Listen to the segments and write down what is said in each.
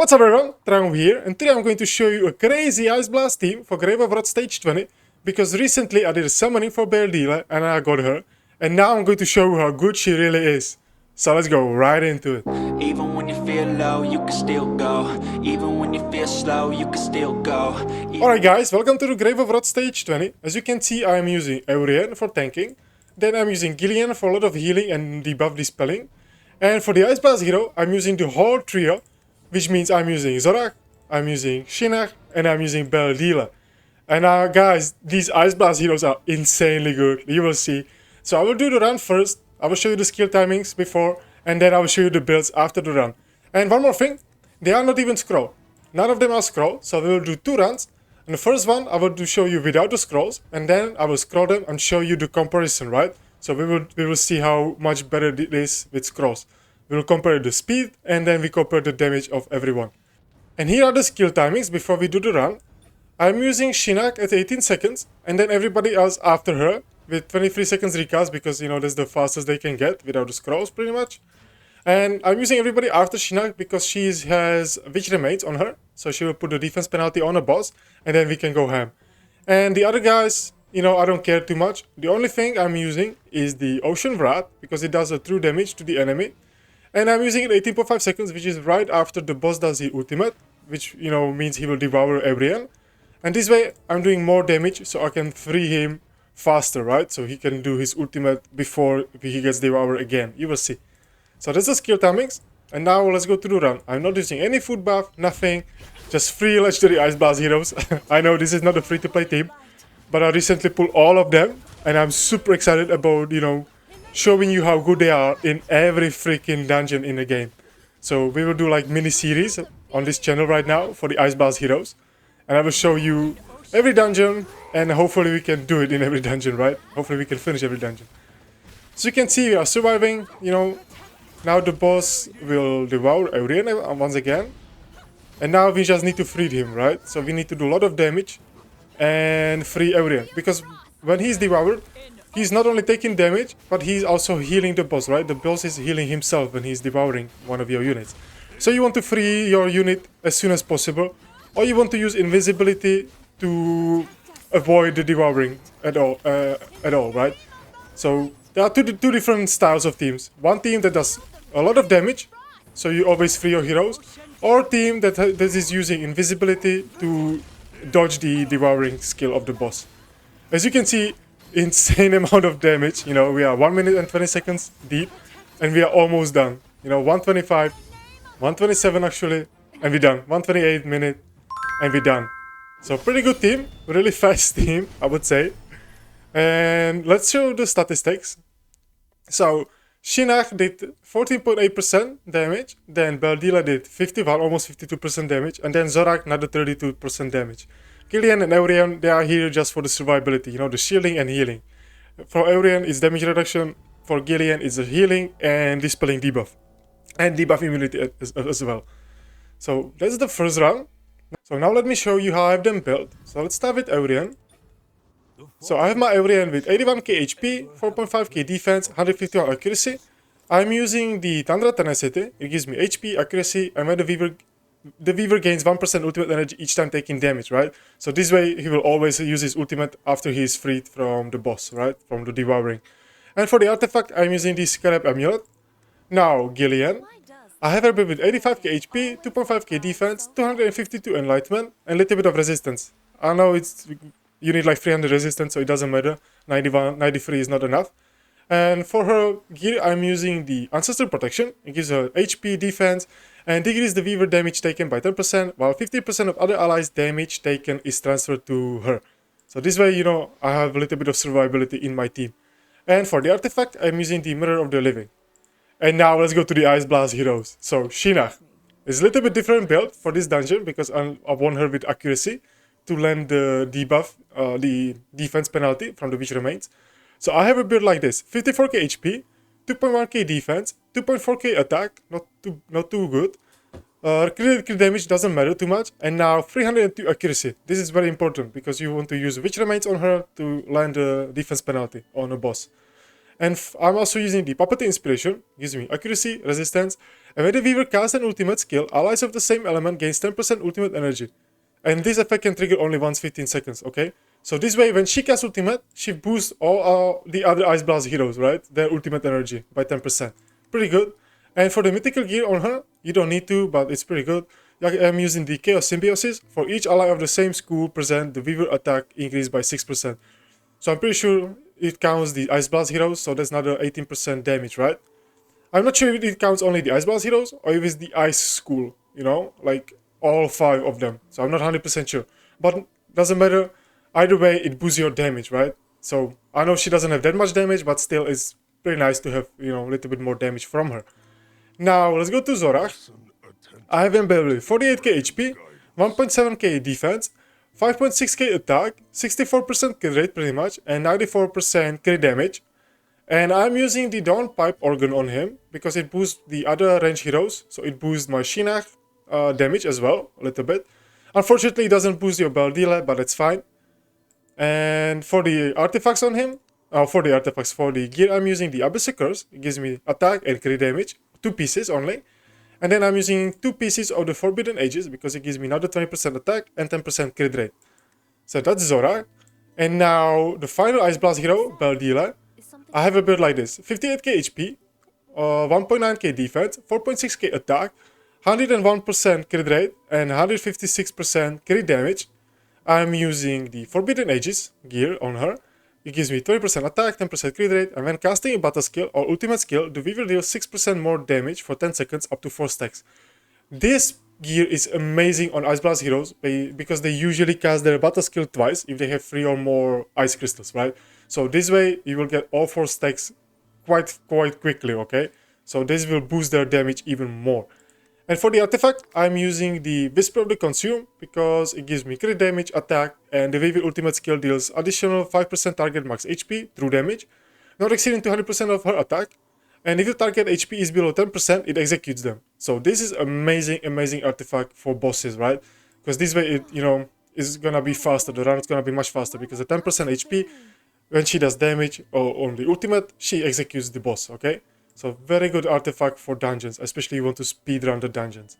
What's up everyone, Dragonheir here, and today I'm going to show you a crazy Ice Blast team for Grave of Wrath Stage 20, because recently I did a summoning for Beardila and I got her, and now I'm going to show you how good she really is. So let's go right into it. Even when you feel low, you can still go. Even when you feel slow, you can still go. Alright guys, welcome to the Grave of Wrath Stage 20. As you can see, I am using Aurian for tanking, then I'm using Gillian for a lot of healing and debuff dispelling, and for the Ice Blast hero, I'm using the whole trio, which means I'm using Zorak, I'm using Shinnach, and I'm using Beldila. And guys, these Ice Blast heroes are insanely good, you will see. So I will do the run first, I will show you the skill timings before, and then I will show you the builds after the run. And one more thing, they are not even scroll. None of them are scroll, so we will do 2 runs. And the first one I will show you without the scrolls, and then I will scroll them and show you the comparison, right? So we will see how much better it is with scrolls. We will compare the speed, and then we compare the damage of everyone. And here are the skill timings before we do the run. I'm using Shinnach at 18 seconds, and then everybody else after her with 23 seconds recast, because you know that's the fastest they can get without the scrolls pretty much. And I'm using everybody after Shinnach because she has Witch Remains on her, so she will put the defense penalty on a boss, and then we can go ham. And the other guys, you know, I don't care too much. The only thing I'm using is the Ocean Wrath, because it does a true damage to the enemy. And I'm using it 18.5 seconds, which is right after the boss does the ultimate, which, you know, means he will devour everyone. And this way, I'm doing more damage, so I can free him faster, right? So he can do his ultimate before he gets devoured again. You will see. So that's the skill timings. And now let's go to the run. I'm not using any food buff, nothing. Just free legendary Ice Blast heroes. I know this is not a free-to-play team, but I recently pulled all of them. And I'm super excited about, you know, showing you how good they are in every freaking dungeon in the game. So we will do like mini series on this channel right now for the Ice Blast heroes, and I will show you every dungeon, and hopefully we can do it in every dungeon, right? Hopefully we can finish every dungeon. So you can see we are surviving, you know. Now the boss will devour Aurian once again, and now we just need to free him, right? So we need to do a lot of damage and free Aurian, because when he's devoured, he's not only taking damage, but he's also healing the boss, right? The boss is healing himself when he's devouring one of your units. So you want to free your unit as soon as possible, or you want to use invisibility to avoid the devouring at all, right? So there are two different styles of teams. One team that does a lot of damage, so you always free your heroes, or a team that is using invisibility to dodge the devouring skill of the boss. As you can see, insane amount of damage. You know, we are 1 minute and 20 seconds deep, and we are almost done. You know, 125, 127 actually, and we're done. 128 minute, and we're done. So pretty good team, really fast team, I would say. And let's show the statistics. So Shinnach did 14.8% damage, then Beldila did 51, almost 52% damage, and then Zorak another 32% damage. Gillian and Aurian, they are here just for the survivability, you know, the shielding and healing. For Aurian, it's damage reduction. For Gillian, it's the healing and dispelling debuff. And debuff immunity as well. So that's the first round. So now let me show you how I have them built. So let's start with Aurian. So I have my Aurian with 81k HP, 4.5k defense, 151 accuracy. I'm using the Tundra Tenacity. It gives me HP, accuracy, and when the Weaver gains 1% ultimate energy each time taking damage, right? So this way he will always use his ultimate after he is freed from the boss, right? From the devouring. And for the artifact, I'm using the Scarab Amulet. Now, Gillian. I have her with 85k HP, 2.5k defense, 252 enlightenment, and a little bit of resistance. I know you need like 300 resistance, so it doesn't matter. 93 is not enough. And for her gear, I'm using the Ancestral Protection. It gives her HP, defense, and decreases the Weaver damage taken by 10%, while 50% of other allies' damage taken is transferred to her. So this way, you know, I have a little bit of survivability in my team. And for the artifact, I'm using the Mirror of the Living. And now let's go to the Ice Blast heroes. So Shinnach is a little bit different build for this dungeon, because I won her with accuracy to land the debuff, the defense penalty from the Witch Remains. So I have a build like this: 54k HP, 2.1k defense, 2.4k attack, not too good. Critical damage doesn't matter too much, and now 302 accuracy. This is very important because you want to use Witch Remains on her to land the defense penalty on a boss. And I'm also using the Puppet Inspiration, gives me accuracy, resistance, And when the Weaver casts an ultimate skill, allies of the same element gains 10% ultimate energy. And this effect can trigger only once 15 seconds, okay? So this way, when she casts ultimate, she boosts all the other Ice Blast heroes, right? Their ultimate energy by 10%. Pretty good. And for the mythical gear on her, you don't need to, but it's pretty good. I'm using the Chaos Symbiosis. For each ally of the same school present, the Weaver attack increased by 6%. So I'm pretty sure it counts the Ice Blast heroes, so that's another 18% damage, right? I'm not sure if it counts only the Ice Blast heroes or if it's the Ice School, you know, like all 5 of them. So I'm not 100% sure. But doesn't matter. Either way, it boosts your damage, right? So I know she doesn't have that much damage, but still it's pretty nice to have, you know, a little bit more damage from her. Now, let's go to Zorach. I have him barely 48k HP, 1.7k defense, 5.6k attack, 64% kill rate pretty much, and 94% crit damage. And I'm using the Dawn Pipe Organ on him because it boosts the other range heroes. So it boosts my Shinnach damage as well, a little bit. Unfortunately, it doesn't boost your Baldila, but it's fine. And for the artifacts on him, for the gear, I'm using the Abyssal Curse. It gives me attack and crit damage, 2 pieces only. And then I'm using 2 pieces of the Forbidden Ages because it gives me another 20% attack and 10% crit rate. So that's Zora. And now the final Ice Blast hero, Baldila. I have a build like this: 58k HP, 1.9k defense, 4.6k attack, 101% crit rate, and 156% crit damage. I'm using the Forbidden Ages gear on her. It gives me 20% attack, 10% crit rate, and when casting a battle skill or ultimate skill, the Weaver deals 6% more damage for 10 seconds up to 4 stacks. This gear is amazing on Ice Blast heroes because they usually cast their battle skill twice if they have 3 or more ice crystals, right? So this way you will get all 4 stacks quite quickly, okay? So this will boost their damage even more. And for the artifact, I'm using the Whisper of the Consume because it gives me crit damage, attack, and the Weaver ultimate skill deals additional 5% target max HP through damage, not exceeding 200% of her attack. And if the target HP is below 10%, it executes them. So this is amazing artifact for bosses, right? Because this way it, you know, is gonna be faster. The run is gonna be much faster because the 10% HP, when she does damage or on the ultimate, she executes the boss, okay? So very good artifact for dungeons, especially if you want to speedrun the dungeons.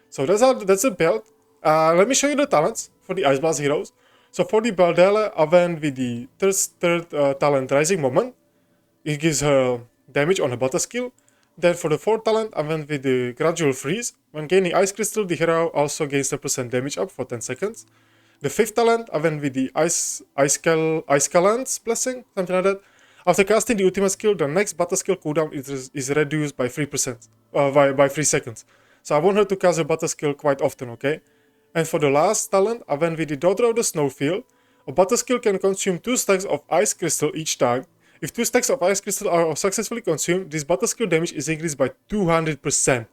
So that's a build. Let me show you the talents for the Ice Blast heroes. So for the Baldella, I went with the third talent, Rising Moment. It gives her damage on her battle skill. Then for the 4th talent, I went with the Gradual Freeze. When gaining Ice Crystal, the hero also gains 10% damage up for 10 seconds. The 5th talent, I went with the Ice Calant's Blessing, something like that. After casting the ultimate skill, the next battle skill cooldown is reduced by 3%, by 3 seconds. So I want her to cast her battle skill quite often, okay? And for the last talent, I went with the Daughter of the Snowfield. A battle skill can consume 2 stacks of Ice Crystal each time. If 2 stacks of Ice Crystal are successfully consumed, this battle skill damage is increased by 200%.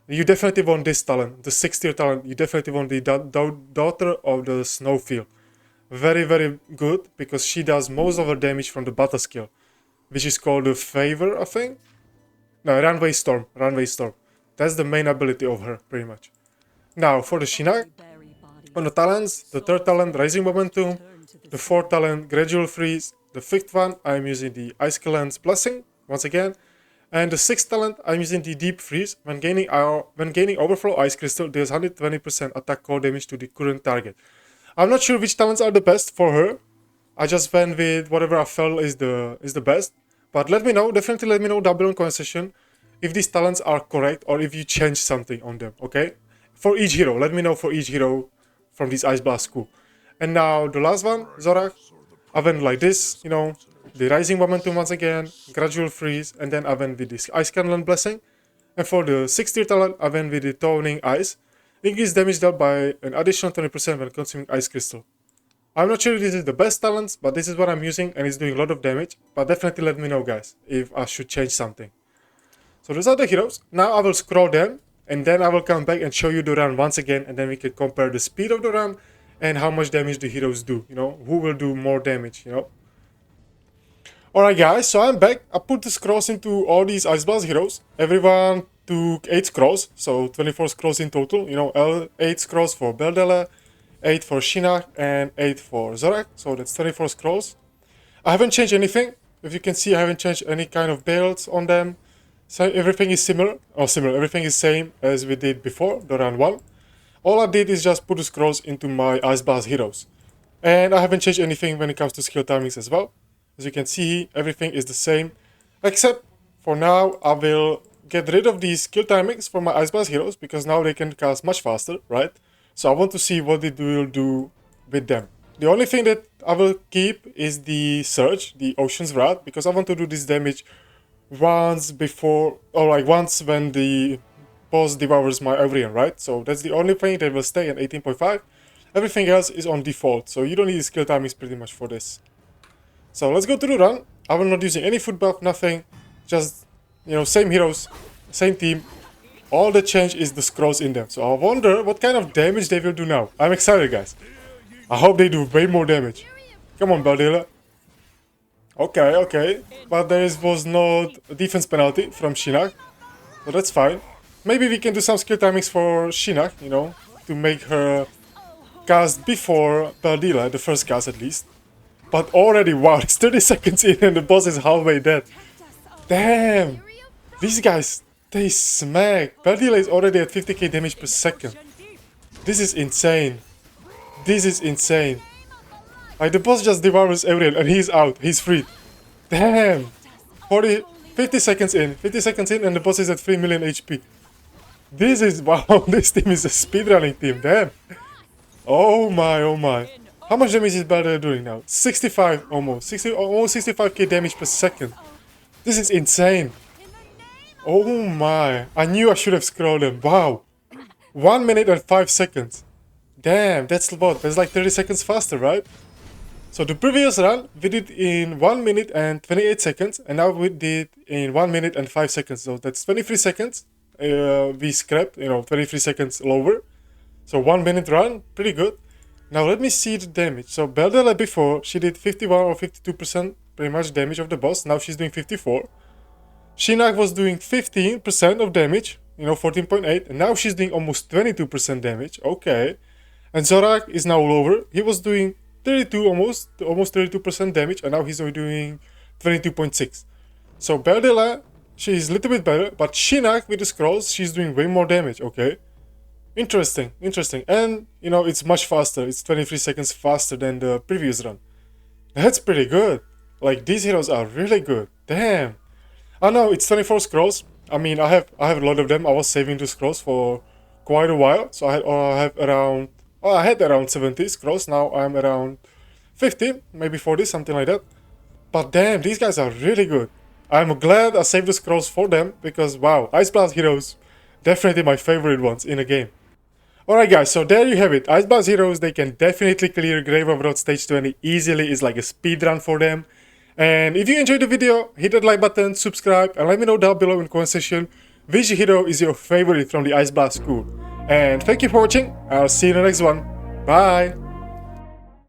You definitely want this talent, the 6th tier talent. You definitely want the Daughter of the Snowfield. Very good because she does most of her damage from the battle skill, which is called the Favor, I think. No, Runway Storm. That's the main ability of her, pretty much. Now for the Shinnach, on the talents, the 3rd talent, Rising Momentum, the 4th talent, Gradual Freeze, the 5th one, I'm using the Ice Calant's Blessing, once again, and the 6th talent, I'm using the Deep Freeze. When gaining Overflow Ice Crystal, deals 120% attack core damage to the current target. I'm not sure which talents are the best for her. I just went with whatever I felt is the best. But let me know, definitely let me know down below in the comment section if these talents are correct or if you change something on them, okay? For each hero, let me know for each hero from this Ice Blast school. And now the last one, Zorach, I went like this, you know, the Rising Momentum once again, Gradual Freeze, and then I went with this Ice Cannon Blessing. And for the 6th tier talent, I went with the Toning Ice. Increase damage dealt by an additional 20% when consuming Ice Crystal. I'm not sure if this is the best talents, but this is what I'm using and it's doing a lot of damage. But definitely let me know, guys, if I should change something. So those are the heroes. Now I will scroll them and then I will come back and show you the run once again, and then we can compare the speed of the run and how much damage the heroes do, you know, who will do more damage, you know. Alright guys, so I'm back. I put the scrolls into all these Ice Blast heroes. Everyone took 8 scrolls, so 24 scrolls in total, you know, 8 scrolls for Baldella, 8 for Shinnach, and 8 for Zorach, so that's 24 scrolls. I haven't changed anything. If you can see, I haven't changed any kind of builds on them. So everything is similar, everything is same as we did before, the round 1. All I did is just put the scrolls into my Ice Blast heroes. And I haven't changed anything when it comes to skill timings as well. As you can see, everything is the same. Except, for now, I will get rid of these skill timings for my Ice Blast heroes, because now they can cast much faster, right? So I want to see what it will do with them. The only thing that I will keep is the Surge, the Ocean's Wrath, because I want to do this damage once before, or like once when the boss devours my Avrian, right? So that's the only thing that will stay at 18.5. Everything else is on default, so you don't need skill timings pretty much for this. So let's go to the run. I will not using any foot buff, nothing. Just, you know, same heroes, same team. All the change is the scrolls in them. So I wonder what kind of damage they will do now. I'm excited, guys. I hope they do way more damage. Come on, Baldilla. Okay, okay. But there was no defense penalty from Shinnok. So that's fine. Maybe we can do some skill timings for Shinnok, you know, to make her cast before Baldilla, the first cast at least. But already, wow, it's 30 seconds in and the boss is halfway dead. Damn! These guys, they smack. Baldilla is already at 50k damage per second. This is insane. This is insane. Like, the boss just devours everyone and he's out. He's free. Damn! 50 seconds in. 50 seconds in and the boss is at 3 million HP. This is, wow, this team is a speedrunning team. Damn! Oh my, oh my. How much damage is Baldilla doing now? 65 almost. Almost 65k damage per second. This is insane. Oh my. I knew I should have scrolled him. Wow. 1 minute and 5 seconds. Damn, that's what? That's like 30 seconds faster, right? So the previous run, we did in 1 minute and 28 seconds. And now we did in 1 minute and 5 seconds. So that's 23 seconds. We scrapped, you know, 23 seconds lower. So 1 minute run, pretty good. Now let me see the damage. So Baldilla before, she did 51 or 52% pretty much damage of the boss. Now she's doing 54. Shinnok was doing 15% of damage, you know, 14.8. And now she's doing almost 22% damage. Okay. And Zorak is now lower. He was doing 32 almost 32% damage. And now he's only doing 22.6. So Baldilla, she's a little bit better. But Shinnok with the scrolls, she's doing way more damage. Okay. Interesting, interesting. And, you know, it's much faster. It's 23 seconds faster than the previous run. That's pretty good. Like, these heroes are really good. Damn. I know, it's 24 scrolls. I mean, I have a lot of them. I was saving the scrolls for quite a while. So I had around 70 scrolls. Now I'm around 50, maybe 40, something like that. But damn, these guys are really good. I'm glad I saved the scrolls for them because, wow, Ice Blast heroes, definitely my favorite ones in the game. Alright guys, so there you have it. Ice Blast heroes, they can definitely clear Grave of Wrath stage 20 easily. It's like a speedrun for them. And if you enjoyed the video, hit that like button, subscribe, and let me know down below in the comment section which hero is your favorite from the Ice Blast school. And thank you for watching. I'll see you in the next one. Bye!